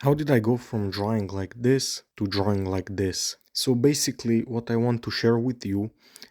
How did I go from drawing like this to drawing like this? So basically, what I want to share with you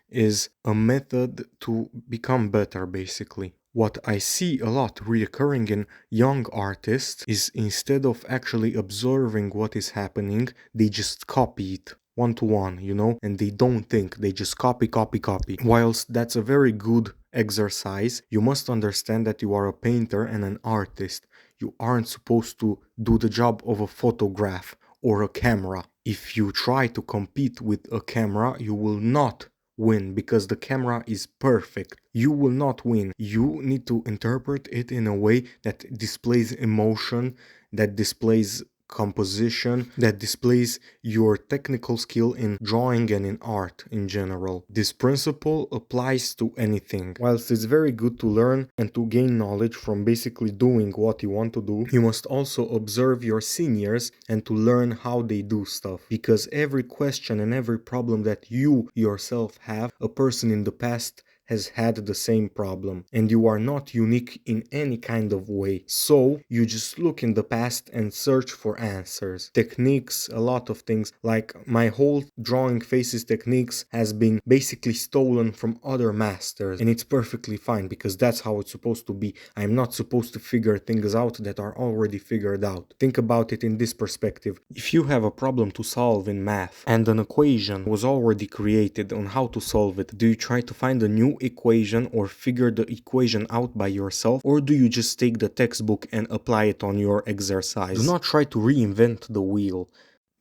is a method to become better, basically. What I see a lot reoccurring in young artists is instead of actually observing what is happening, they just copy it one to one, and they don't think, they just copy, copy, copy. Whilst that's a very good exercise, you must understand that you are a painter and an artist. You aren't supposed to do the job of a photograph or a camera. If you try to compete with a camera, you will not win because the camera is perfect. You will not win. You need to interpret it in a way that displays emotion, that displays composition, that displays your technical skill in drawing and in art in general. This principle applies to anything. Whilst it's very good to learn and to gain knowledge from basically doing what you want to do, you must also observe your seniors and to learn how they do stuff. Because every question and every problem that you yourself have, a person in the past has had the same problem, and you are not unique in any kind of way. So you just look in the past and search for answers, techniques, a lot of things. Like my whole drawing faces techniques has been basically stolen from other masters, and it's perfectly fine because that's how it's supposed to be. I'm not supposed to figure things out that are already figured out. Think about it in this perspective. If you have a problem to solve in math and an equation was already created on how to solve it, do you try to find a new equation or figure the equation out by yourself, or do you just take the textbook and apply it on your exercise? Do not try to reinvent the wheel,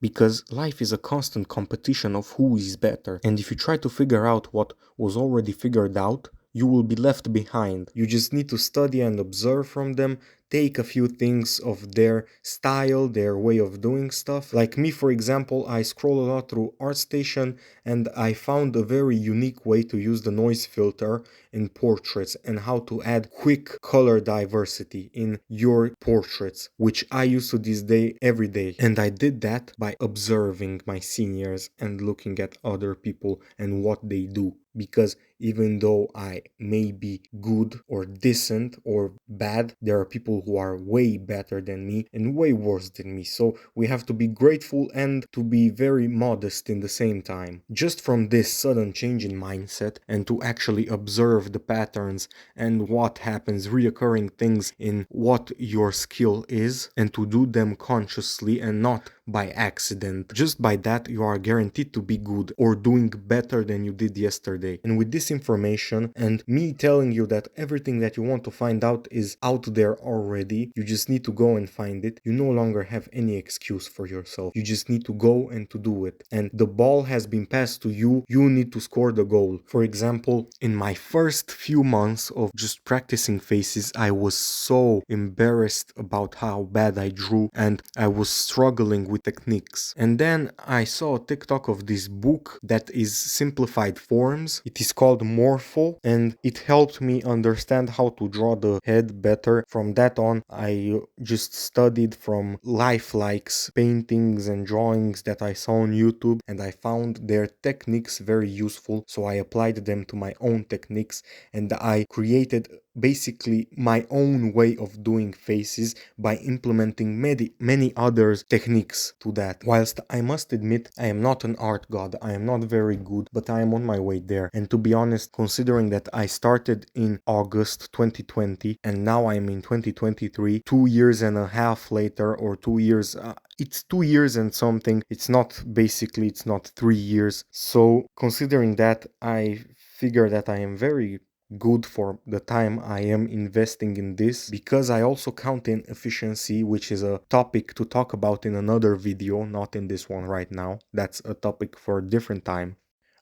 because life is a constant competition of who is better, and if you try to figure out what was already figured out, you will be left behind. You just need to study and observe from them, take a few things of their style, their way of doing stuff. Like me, for example, I scroll a lot through ArtStation and I found a very unique way to use the noise filter in portraits and how to add quick color diversity in your portraits, which I use to this day every day. And I did that by observing my seniors and looking at other people and what they do. Because even though I may be good or decent or bad, there are people who are way better than me and way worse than me. So we have to be grateful and to be very modest in the same time. Just from this sudden change in mindset and to actually observe the patterns and what happens, reoccurring things in what your skill is, and to do them consciously and not by accident. Just by that, you are guaranteed to be good or doing better than you did yesterday. And with this information and me telling you that everything that you want to find out is out there already, you just need to go and find it. You no longer have any excuse for yourself. You just need to go and to do it. And the ball has been passed to you. You need to score the goal. For example, in my first few months of just practicing faces, I was so embarrassed about how bad I drew and I was struggling with techniques. And then I saw a TikTok of this book that is simplified forms. It is called Morpho and it helped me understand how to draw the head better. From that on, I just studied from lifelikes, paintings and drawings that I saw on YouTube, and I found their techniques very useful, so I applied them to my own techniques and I created basically my own way of doing faces by implementing many other techniques to that. Whilst I must admit I am not an art god, I am not very good, but I am on my way there. And to be honest, considering that I started in August 2020 and now I'm in 2023, 2 years and a half later, or 2 years, it's 2 years and something, it's not 3 years. So considering that, I figure that I am very good for the time I am investing in this, because I also count in efficiency, which is a topic to talk about in another video, not in this one right now. That's a topic for a different time.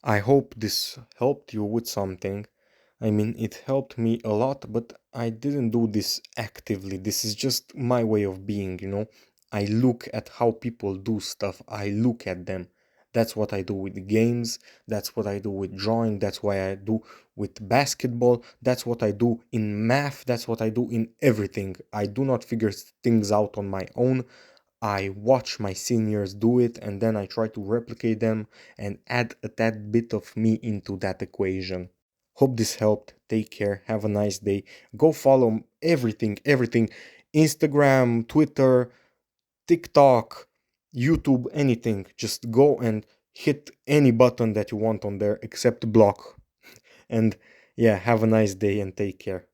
I hope this helped you with something. I mean, it helped me a lot, but I didn't do this actively. This is just my way of being. I look at how people do stuff, I look at them. That's what I do with games, that's what I do with drawing, that's what I do with basketball, that's what I do in math, that's what I do in everything. I do not figure things out on my own. I watch my seniors do it and then I try to replicate them and add a tad bit of me into that equation. Hope this helped. Take care. Have a nice day. Go follow everything. Instagram, Twitter, TikTok, YouTube, anything. Just go and hit any button that you want on there except block. And yeah, have a nice day and take care.